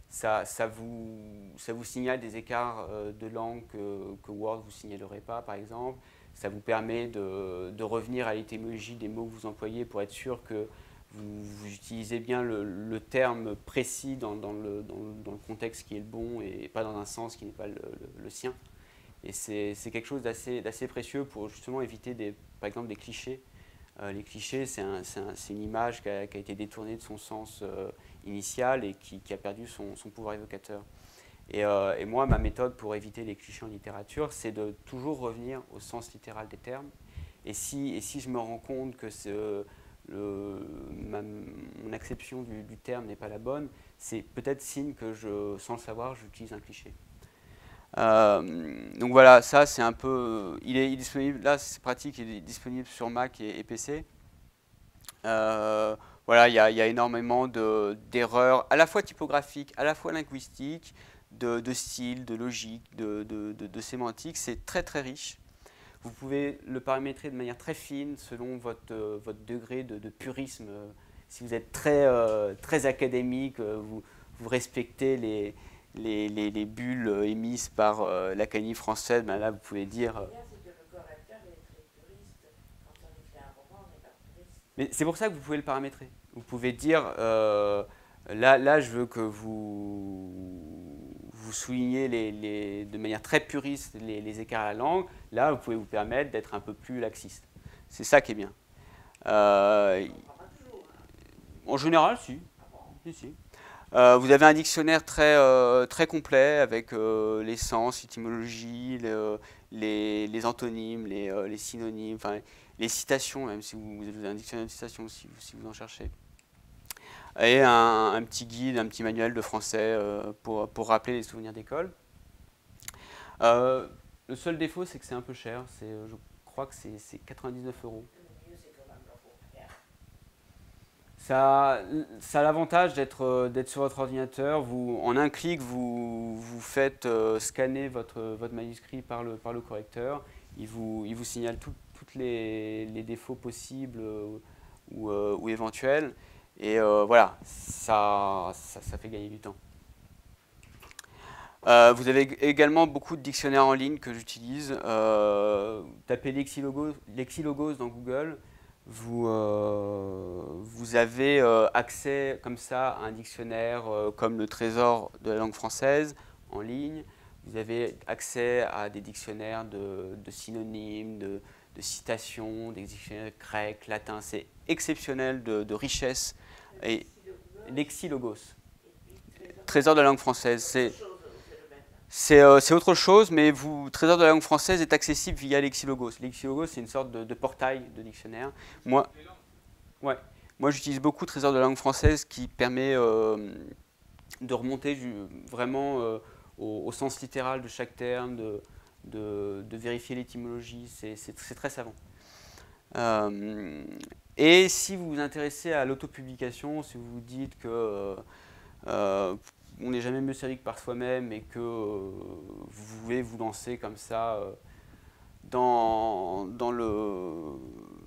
Ça vous signale des écarts de langue que Word ne vous signalerait pas, par exemple. Ça vous permet de revenir à l'étymologie des mots que vous employez pour être sûr que vous utilisez bien le terme précis dans le contexte qui est le bon et pas dans un sens qui n'est pas le sien. Et c'est quelque chose d'assez précieux pour justement éviter, par exemple, des clichés. Les clichés, c'est une image qui a été détournée de son sens initial et qui a perdu son pouvoir évocateur. Et moi, ma méthode pour éviter les clichés en littérature, c'est de toujours revenir au sens littéral des termes. Et si je me rends compte que mon acception du terme n'est pas la bonne, c'est peut-être signe que, sans le savoir, j'utilise un cliché. Donc voilà, ça c'est un peu. Il est disponible, là c'est pratique, il est disponible sur Mac et PC. Voilà, il y a énormément d'erreurs, à la fois typographiques, à la fois linguistiques, de style, de logique, de sémantique. C'est très très riche. Vous pouvez le paramétrer de manière très fine selon votre degré de purisme. Si vous êtes très académique, vous respectez les bulles émises par l'Académie française, ben là vous pouvez dire. Mais c'est pour ça que vous pouvez le paramétrer. Vous pouvez dire, là je veux que vous soulignez de manière très puriste les écarts à la langue. Là, vous pouvez vous permettre d'être un peu plus laxiste. C'est ça qui est bien. En général, si. Si. Vous avez un dictionnaire très complet avec les sens, l'étymologie, les antonymes, les synonymes, enfin, les citations, même si vous avez un dictionnaire de citations si vous en cherchez. Et un petit guide, un petit manuel de français pour rappeler les souvenirs d'école. Le seul défaut, c'est que c'est un peu cher. Je crois que c'est 99 €. Ça a l'avantage d'être sur votre ordinateur. En un clic, vous faites scanner votre manuscrit par le correcteur. Il vous signale tous les défauts possibles ou éventuels. Et voilà, ça fait gagner du temps. Vous avez également beaucoup de dictionnaires en ligne que j'utilise. Tapez Lexilogos dans Google. Vous avez accès comme ça à un dictionnaire comme le Trésor de la langue française en ligne. Vous avez accès à des dictionnaires de synonymes, de citations, des dictionnaires grecs, latins. C'est exceptionnel de richesse. Et Lexilogos, Trésor de la langue française, c'est autre chose, mais Trésor de la langue française est accessible via Lexilogos. Lexilogos, c'est une sorte de portail de dictionnaire. Moi j'utilise beaucoup Trésor de la langue française qui permet de remonter vraiment au sens littéral de chaque terme, de vérifier l'étymologie. C'est très savant. Et si vous vous intéressez à l'autopublication, si vous vous dites que on n'est jamais mieux servi que par soi-même et que vous voulez vous lancer comme ça dans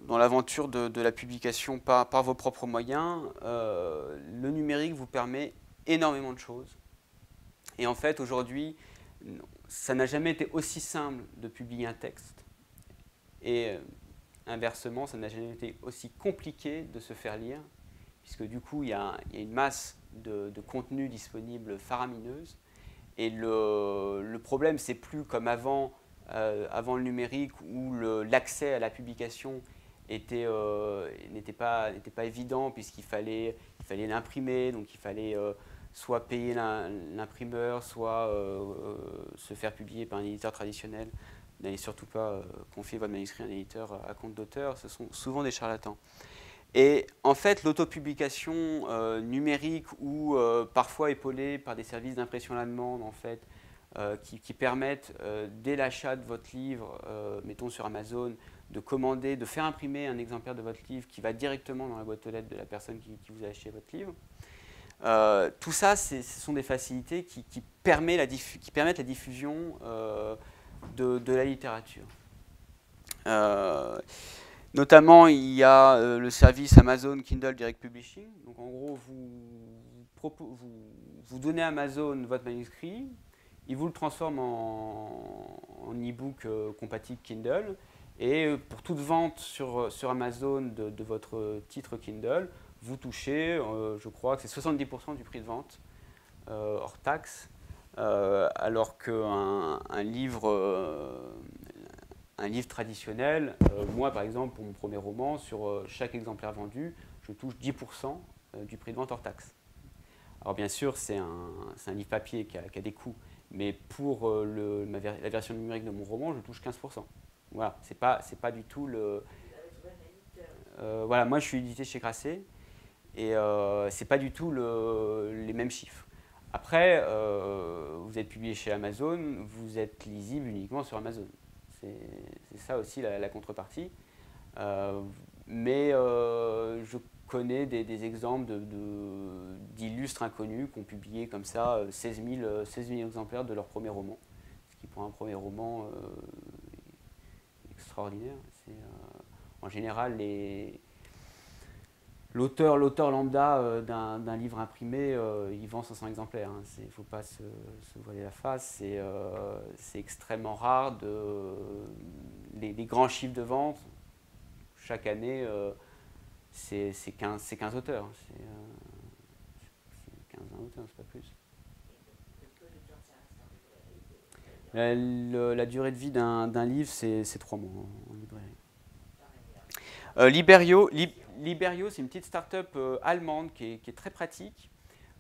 l'aventure de la publication par vos propres moyens, le numérique vous permet énormément de choses. Et en fait, aujourd'hui, ça n'a jamais été aussi simple de publier un texte. Et inversement, ça n'a jamais été aussi compliqué de se faire lire, puisque du coup, il y a une masse de contenu disponible faramineuse. Et le problème, c'est plus comme avant le numérique, où l'accès à la publication n'était pas évident, puisqu'il fallait l'imprimer, donc il fallait soit payer l'imprimeur, soit se faire publier par un éditeur traditionnel. N'allez surtout pas confier votre manuscrit à un éditeur à compte d'auteur, ce sont souvent des charlatans. Et en fait, l'autopublication numérique ou parfois épaulée par des services d'impression à la demande, en fait, qui permettent, dès l'achat de votre livre, mettons sur Amazon, de commander, de faire imprimer un exemplaire de votre livre qui va directement dans la boîte aux lettres de la personne qui vous a acheté votre livre. Tout ça, ce sont des facilités qui permettent la diffusion de la littérature. Notamment, il y a le service Amazon Kindle Direct Publishing. Donc, en gros, vous donnez à Amazon votre manuscrit, il vous le transforme en e-book compatible Kindle. Et pour toute vente sur Amazon de votre titre Kindle, vous touchez, je crois que c'est 70% du prix de vente, hors taxe, alors qu'un un livre traditionnel, moi par exemple, pour mon premier roman, sur chaque exemplaire vendu, je touche 10% du prix de vente hors taxe. Alors bien sûr, c'est un livre papier qui a des coûts, mais pour la version numérique de mon roman, je touche 15%. Voilà, c'est pas du tout le... voilà, moi je suis édité chez Grasset, et c'est pas du tout les mêmes chiffres. Après, vous êtes publié chez Amazon, vous êtes lisible uniquement sur Amazon. C'est ça aussi la contrepartie. Mais je connais des exemples d'illustres inconnus qui ont publié comme ça 16 000 exemplaires de leur premier roman. Ce qui pour un premier roman extraordinaire. En général, l'auteur lambda d'un livre imprimé, il vend 500 exemplaires. Il ne faut pas se voiler la face. C'est extrêmement rare. Les grands chiffres de vente, chaque année, c'est 15 auteurs. C'est 15 auteurs, c'est pas plus. La durée de vie d'un livre, c'est 3 mois en librairie. Liberio, c'est une petite start-up allemande qui est très pratique.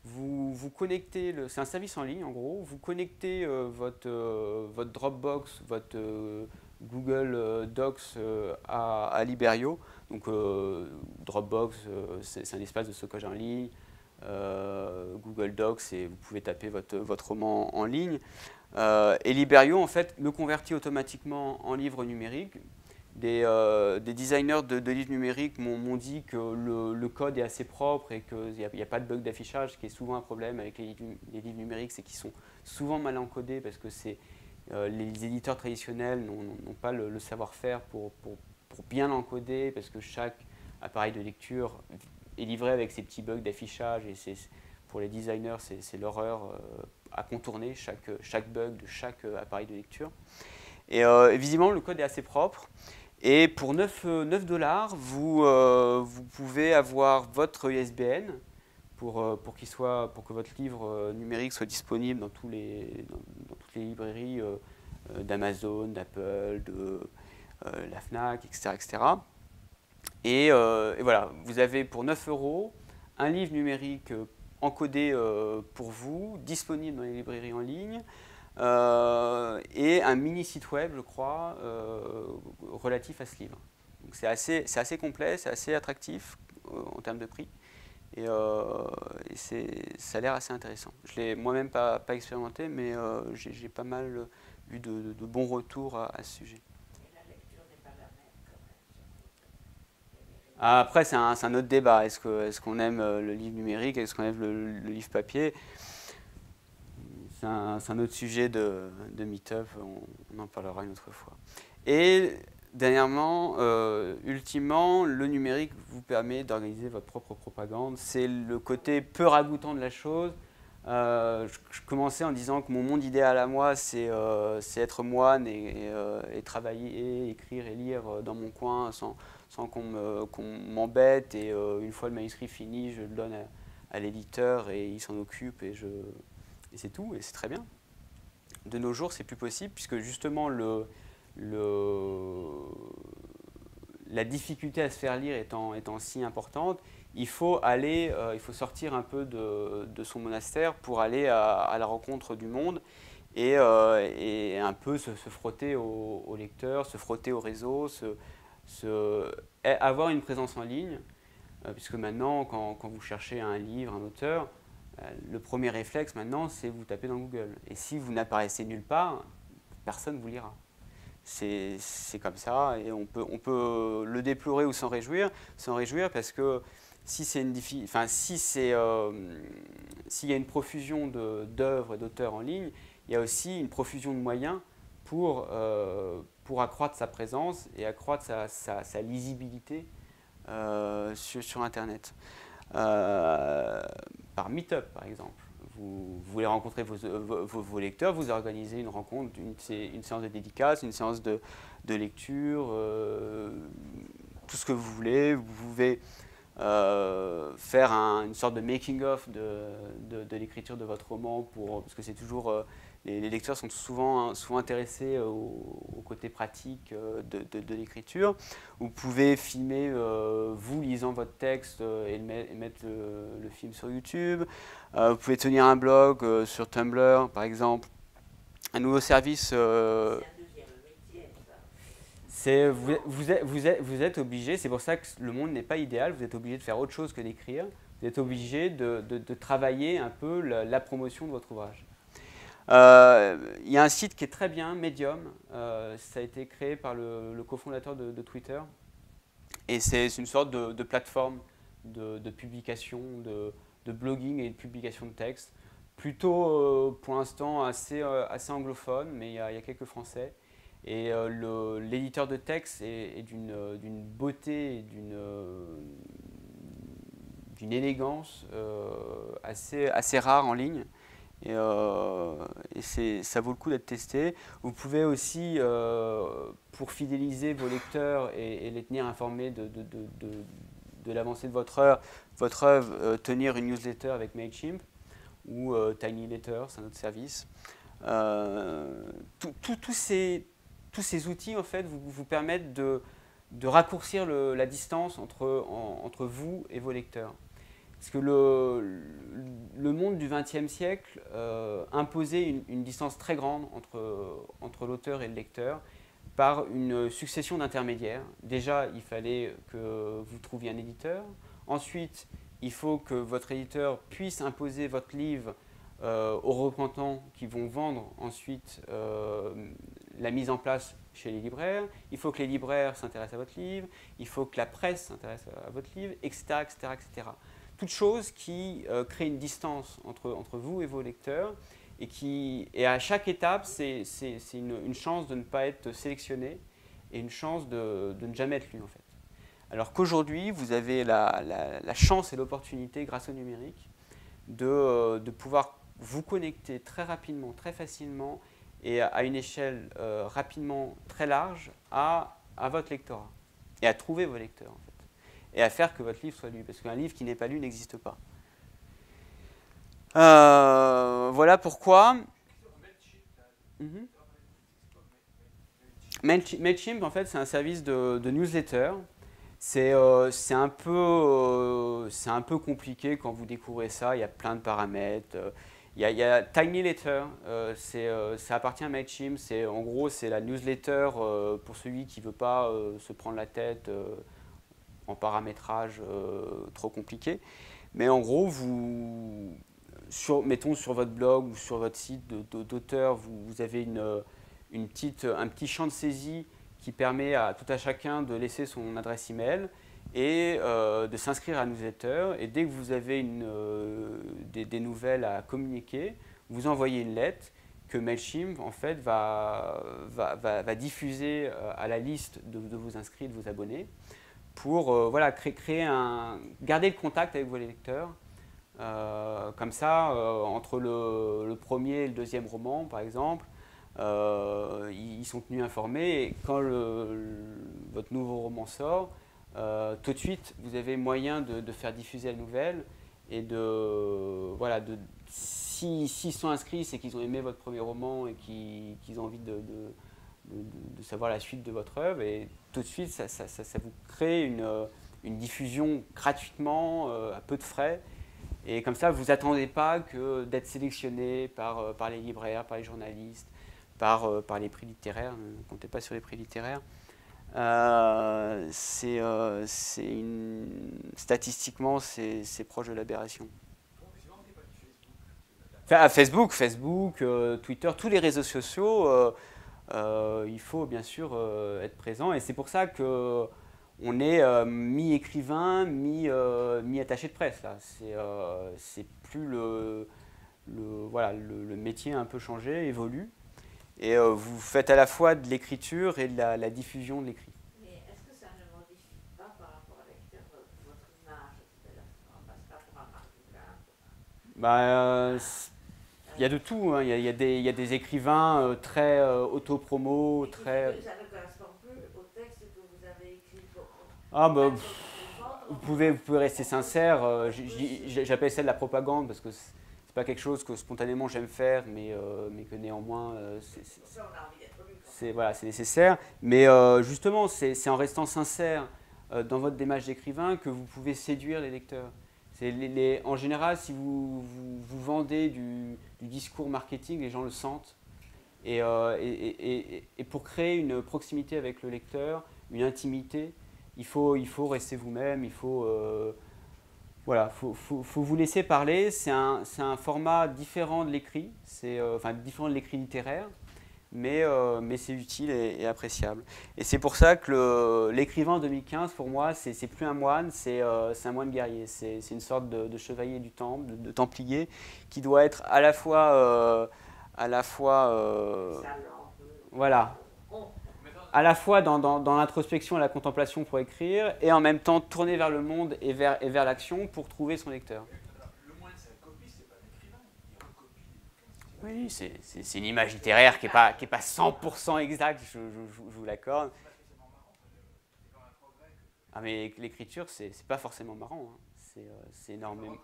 Vous connectez, c'est un service en ligne en gros, vous connectez votre Dropbox, votre Google Docs à Liberio. Donc Dropbox, c'est un espace de stockage en ligne. Google Docs, vous pouvez taper votre roman en ligne. Et Liberio, en fait, le convertit automatiquement en livre numérique. Des designers de livres numériques m'ont dit que le code est assez propre et qu'il n'y a pas de bug d'affichage, ce qui est souvent un problème avec les livres numériques, c'est qu'ils sont souvent mal encodés parce que les éditeurs traditionnels n'ont pas le savoir-faire pour bien encoder, parce que chaque appareil de lecture est livré avec ces petits bugs d'affichage et pour les designers, c'est l'horreur à contourner chaque bug de chaque appareil de lecture. Et visiblement, le code est assez propre. Et pour 9 $, vous pouvez avoir votre ISBN pour que votre livre numérique soit disponible dans toutes les librairies d'Amazon, d'Apple, de la Fnac, etc. etc. Et voilà, vous avez pour 9 € un livre numérique encodé pour vous, disponible dans les librairies en ligne, et un mini site web, je crois, relatif à ce livre. Donc c'est assez complet, c'est assez attractif en termes de prix, et ça a l'air assez intéressant. Je l'ai moi-même pas expérimenté, mais j'ai pas mal eu de bons retours à ce sujet. Et la lecture n'est pas la même quand même. Après, c'est un autre débat. Est-ce qu'on aime le livre numérique? Est-ce qu'on aime le livre papier? C'est un autre sujet de meet-up, on en parlera une autre fois. Et dernièrement, ultimement, le numérique vous permet d'organiser votre propre propagande. C'est le côté peu ragoûtant de la chose. Je commençais en disant que mon monde idéal à moi, c'est être moine et travailler, écrire et lire dans mon coin sans qu'on m'embête. Et une fois le manuscrit fini, je le donne à l'éditeur et il s'en occupe et c'est tout, et c'est très bien. De nos jours, c'est plus possible, puisque justement la difficulté à se faire lire étant si importante, il faut sortir un peu de son monastère pour aller à la rencontre du monde et un peu se frotter aux lecteurs, se frotter au réseau, avoir une présence en ligne, puisque maintenant, quand vous cherchez un livre, un auteur, le premier réflexe maintenant, c'est vous taper dans Google. Et si vous n'apparaissez nulle part, personne ne vous lira. C'est comme ça, et on peut le déplorer ou s'en réjouir. Parce que s'il y a une profusion d'œuvres et d'auteurs en ligne, il y a aussi une profusion de moyens pour accroître sa présence et accroître sa lisibilité sur Internet. Par Meetup, par exemple. Vous voulez rencontrer vos lecteurs, vous organisez une rencontre, une séance de dédicace, une séance de lecture, tout ce que vous voulez. Vous pouvez faire une sorte de making-of de l'écriture de votre roman, parce que c'est toujours, les lecteurs sont souvent intéressés au côté pratique de l'écriture. Vous pouvez filmer vous lisant votre texte et mettre le film sur YouTube. Vous pouvez tenir un blog sur Tumblr, par exemple. Un nouveau service. Vous êtes obligé, c'est pour ça que le monde n'est pas idéal, vous êtes obligé de faire autre chose que d'écrire, vous êtes obligé de travailler un peu la promotion de votre ouvrage. Il y a un site qui est très bien, Medium, ça a été créé par le cofondateur de Twitter, et c'est une sorte de plateforme de publication, de blogging et de publication de textes, plutôt pour l'instant assez anglophone, mais il y a quelques Français. Et l'éditeur de texte est d'une beauté et d'une élégance assez rare en ligne. Et ça vaut le coup d'être testé. Vous pouvez aussi, pour fidéliser vos lecteurs et les tenir informés de l'avancée de votre œuvre, tenir une newsletter avec Mailchimp ou TinyLetter, c'est un autre service. Tous ces outils en fait, vous permettent de raccourcir la distance entre vous et vos lecteurs. Parce que le monde du XXe siècle imposait une distance très grande entre l'auteur et le lecteur par une succession d'intermédiaires. Déjà, il fallait que vous trouviez un éditeur. Ensuite, il faut que votre éditeur puisse imposer votre livre aux représentants qui vont vendre ensuite la mise en place chez les libraires. Il faut que les libraires s'intéressent à votre livre. Il faut que la presse s'intéresse à votre livre, etc., etc., etc. Toutes choses qui créent une distance entre vous et vos lecteurs et à chaque étape, c'est une chance de ne pas être sélectionné et une chance de ne jamais être lu en fait. Alors qu'aujourd'hui, vous avez la chance et l'opportunité, grâce au numérique, de pouvoir vous connecter très rapidement, très facilement et à une échelle rapidement très large à votre lectorat et à trouver vos lecteurs en fait. Et à faire que votre livre soit lu, parce qu'un livre qui n'est pas lu n'existe pas. Voilà pourquoi. Mailchimp, en fait, c'est un service de newsletter. C'est un peu compliqué quand vous découvrez ça. Il y a plein de paramètres. Il y a TinyLetter. Ça appartient à Mailchimp. En gros, c'est la newsletter pour celui qui ne veut pas se prendre la tête en paramétrage trop compliqué. Mais en gros, mettons sur votre blog ou sur votre site d'auteur, vous avez un petit champ de saisie qui permet à tout à chacun de laisser son adresse email et de s'inscrire à la newsletter. Et dès que vous avez des nouvelles à communiquer, vous envoyez une lettre que Mailchimp en fait, va diffuser à la liste de vos inscrits, de vos abonnés, pour garder le contact avec vos lecteurs. Comme ça, entre le premier et le deuxième roman, par exemple, ils sont tenus informés. Et quand votre nouveau roman sort, tout de suite, vous avez moyen de faire diffuser la nouvelle. Et s'ils sont inscrits, c'est qu'ils ont aimé votre premier roman et qu'ils ont envie de savoir la suite de votre œuvre. Et tout de suite, ça vous crée une diffusion gratuitement, à peu de frais. Et comme ça, vous n'attendez pas que d'être sélectionné par les libraires, par les journalistes, par les prix littéraires. Ne comptez pas sur les prix littéraires. Statistiquement, c'est proche de l'aberration. Facebook, Twitter, tous les réseaux sociaux, il faut bien sûr être présent. Et c'est pour ça qu'on est mi-écrivain, mi-attaché de presse. C'est plus le métier a un peu changé, évolue. Et vous faites à la fois de l'écriture et de la diffusion de l'écrit. Mais est-ce que ça ne modifie pas par rapport à l'écriture votre image? On passe pas pour un marketeur. Il y a de tout. Hein. Il y a des écrivains très autopromo, très... Ça ne correspond plus au texte que vous avez écrit. Ah bah... Vendre vous pouvez rester sincère. J'appelle ça de la propagande parce que c'est pas quelque chose que spontanément j'aime faire, mais que néanmoins c'est voilà, c'est nécessaire. Mais justement, c'est en restant sincère dans votre démarche d'écrivain que vous pouvez séduire les lecteurs. En général, si vous vendez du discours marketing, les gens le sentent. Et pour créer une proximité avec le lecteur, une intimité, il faut rester vous-même, voilà, faut vous laisser parler. C'est un format différent de l'écrit, enfin différent de l'écrit littéraire, mais c'est utile et appréciable. Et c'est pour ça que l'écrivain en 2015, pour moi, c'est plus un moine, c'est un moine guerrier. C'est une sorte de chevalier du temple, de templier, qui doit être à la fois voilà, à la fois dans l'introspection et la contemplation pour écrire, et en même temps tourner vers le monde et vers l'action pour trouver son lecteur. Le moine, c'est un copiste, c'est pas un écrivain. Il recopie des bouquins. Oui, c'est une image littéraire qui est pas 100% exacte, je vous l'accorde. Ah, mais l'écriture, c'est pas forcément marrant. Hein. C'est énormément.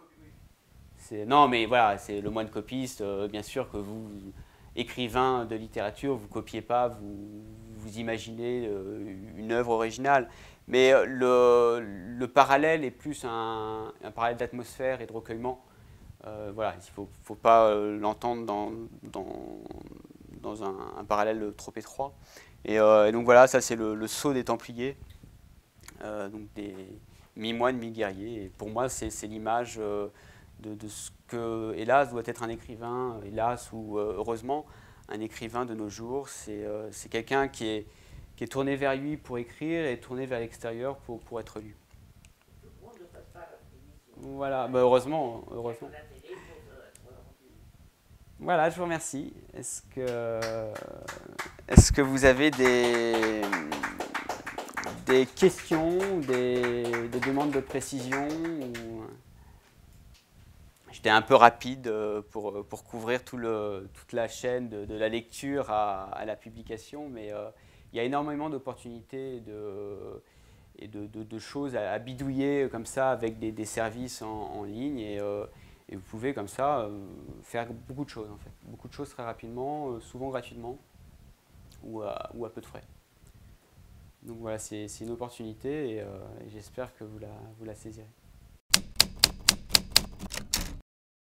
Non, mais voilà, c'est le moine copiste. Bien sûr que vous, écrivain de littérature, vous copiez pas, vous imaginez une œuvre originale. Mais le parallèle est plus un parallèle d'atmosphère et de recueillement. Voilà, il ne faut pas l'entendre dans un parallèle trop étroit. Et donc voilà, ça c'est le sceau des Templiers, donc des mi-moines, mi-guerriers. Et pour moi, c'est l'image de ce que, hélas, doit être un écrivain, hélas ou heureusement, un écrivain de nos jours. C'est quelqu'un qui est tourné vers lui pour écrire et tourné vers l'extérieur pour être lu. Voilà, bah heureusement. Voilà, je vous remercie. Est-ce que vous avez des questions, des demandes de précision ou... J'étais un peu rapide pour couvrir toute la chaîne de la lecture à la publication, mais il y a énormément d'opportunités et de choses à bidouiller comme ça avec des services en ligne et vous pouvez comme ça faire beaucoup de choses en fait, beaucoup de choses très rapidement, souvent gratuitement ou à peu de frais. Donc voilà, c'est une opportunité et j'espère que vous la saisirez.